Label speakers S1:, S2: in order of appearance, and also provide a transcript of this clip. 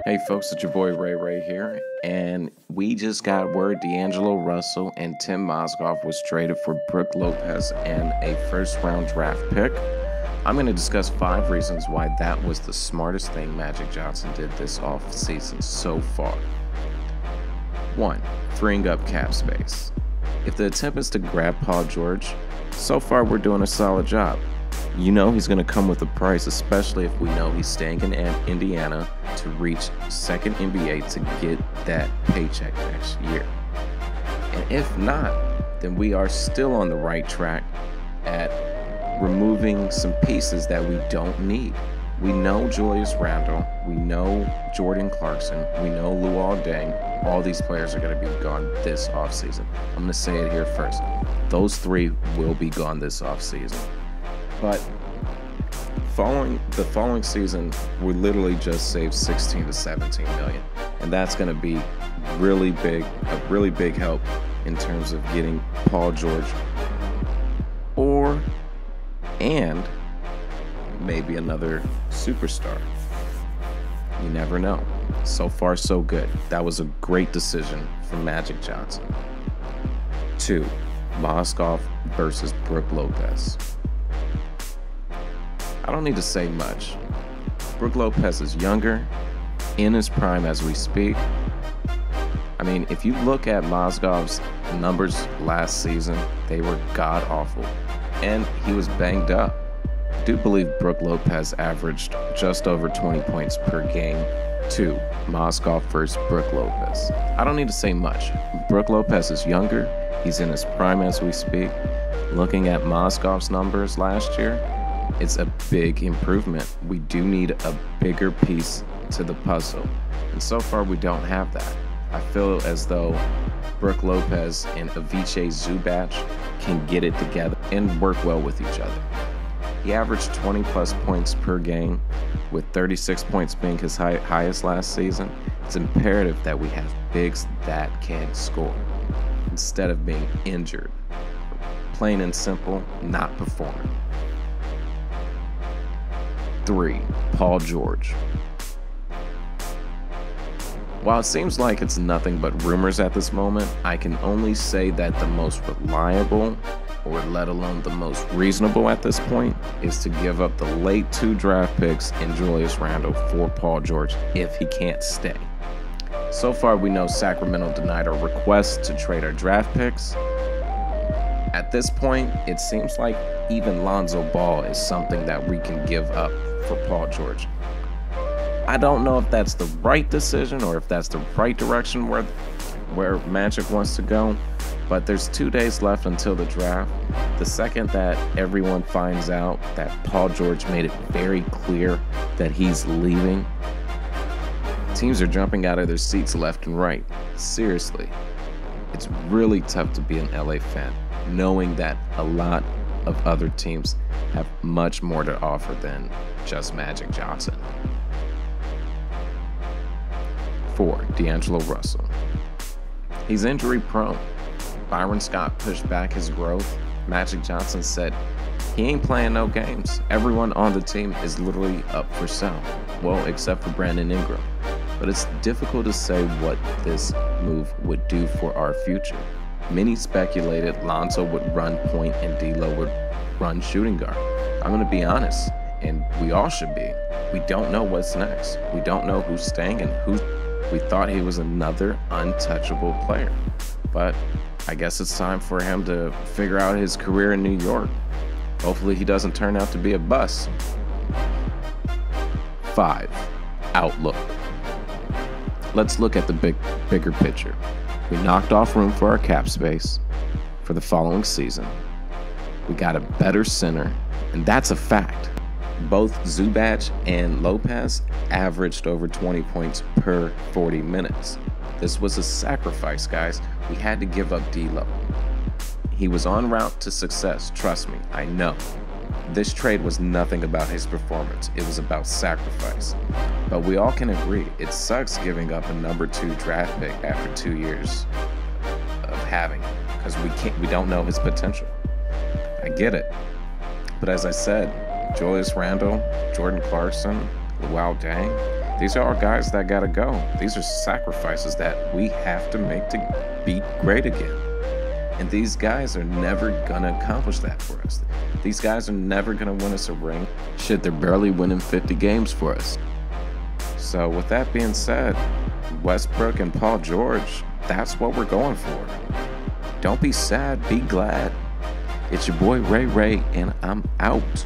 S1: Hey folks, it's your boy Ray here, and we just got word D'Angelo Russell and Tim Mozgov was traded for Brook Lopez and a first-round draft pick. I'm going to discuss 5 reasons why that was the smartest thing Magic Johnson did this offseason so far. 1. Freeing up cap space. If the attempt is to grab Paul George, so far we're doing a solid job. You know he's going to come with a price, especially if we know he's staying in Indiana to reach second NBA to get that paycheck next year. And if not, then we are still on the right track at removing some pieces that we don't need. We know Julius Randle, we know Jordan Clarkson, we know Luol Deng. All these players are going to be gone this offseason. I'm going to say it here first. Those 3 will be gone this offseason. But the following season, we literally just saved 16 to 17 million. And that's going to be a really big help in terms of getting Paul George and maybe another superstar. You never know. So far, so good. That was a great decision from Magic Johnson. 2. Mozgov versus Brook Lopez. I don't need to say much. Brook Lopez is younger, in his prime as we speak. I mean, if you look at Mozgov's numbers last season, they were god-awful. And he was banged up. I do believe Brook Lopez averaged just over 20 points per game. 2. Mozgov versus Brook Lopez. I don't need to say much. Brook Lopez is younger. He's in his prime as we speak. Looking at Mozgov's numbers last year, it's a big improvement. We do need a bigger piece to the puzzle. And so far, we don't have that. I feel as though Brook Lopez and Ivica Zubac can get it together and work well with each other. He averaged 20-plus points per game, with 36 points being his highest last season. It's imperative that we have bigs that can score instead of being injured. Plain and simple, not performing. 3. Paul George. While it seems like it's nothing but rumors at this moment, I can only say that the most reliable, or let alone the most reasonable at this point, is to give up the late 2 draft picks in Julius Randle for Paul George if he can't stay. So far, we know Sacramento denied our request to trade our draft picks. At this point, it seems like even Lonzo Ball is something that we can give up for Paul George. I don't know if that's the right decision or if that's the right direction where Magic wants to go, but there's 2 days left until the draft. The second that everyone finds out that Paul George made it very clear that he's leaving, teams are jumping out of their seats left and right. Seriously, it's really tough to be an LA fan, knowing that a lot of other teams have much more to offer than just Magic Johnson. 4. D'Angelo Russell. He's injury prone. Byron Scott pushed back his growth. Magic Johnson said he ain't playing no games. Everyone on the team is literally up for sale. Well, except for Brandon Ingram. But it's difficult to say what this move would do for our future. Many speculated Lonzo would run point and D'Lo would run shooting guard. I'm going to be honest, and we all should be. We don't know what's next. We don't know who's staying and who. We thought he was another untouchable player. But I guess it's time for him to figure out his career in New York. Hopefully he doesn't turn out to be a bust. 5. Outlook. Let's look at the bigger picture. We knocked off room for our cap space for the following season. We got a better center, and that's a fact. Both Zubac and Lopez averaged over 20 points per 40 minutes. This was a sacrifice, guys. We had to give up D'Lo. He was en route to success, trust me, I know. This trade was nothing about his performance. It was about sacrifice. But we all can agree, it sucks giving up a number 2 draft pick after 2 years of having him, because we don't know his potential. I get it. But as I said, Julius Randle, Jordan Clarkson, Luol Deng, These are our guys that gotta go. These are sacrifices that we have to make to be great again. And these guys are never gonna accomplish that for us. These guys are never gonna win us a ring. Shit, they're barely winning 50 games for us. So with that being said, Westbrook and Paul George, that's what we're going for. Don't be sad, be glad. It's your boy Ray Ray, and I'm out.